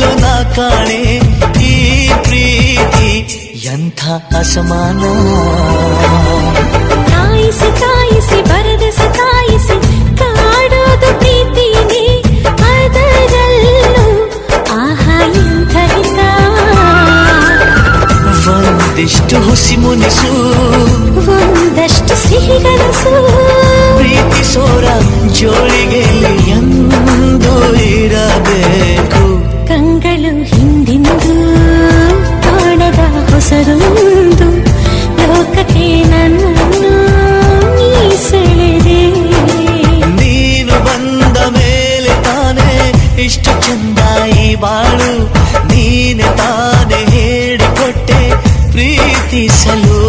ಎಲ್ಲೋ ನಾ ಕಾಣೆ ಈ ಪ್ರೀತಿ ಎಂಥ ಅಸಮಾನ. ಕಾಯಿಸಿ ಕಾಯಿಸಿ ಬರದ ಸತಾಯಿಸಿ ಕಾಡೋದು ಪ್ರೀತಿನೇ, ಅದರಲ್ಲೂ ಆಹಾ ಎಂಥ ಹಿತ. ಒಂದಿಷ್ಟು ಹುಸಿ ಮುನಿಸು, ಒಂದಷ್ಟು ಸಿಹಿಗನಸು, ಪ್ರೀತಿಸೋರ ಜೋಳಿಗೆ ಎಂದು ಇರಬೇಕು. ಕಂಗಳು ಹಿಂದಿಂದು ಕಾಣದ ಹೊಸದೊಂದು ಲೋಕಕ್ಕೆ ನನ್ನನ್ನು ನೀ ಸೆಳೆದೆ. ನೀನು ಬಂದ ಮೇಲೆ ತಾನೇ ಇಷ್ಟು ಚಂದ ಈ ಬಾಳು, ನೀನೆ ತಾನೇ ಹೇಳಿಕೊಟ್ಟೆ ಪ್ರೀತಿಸಲು.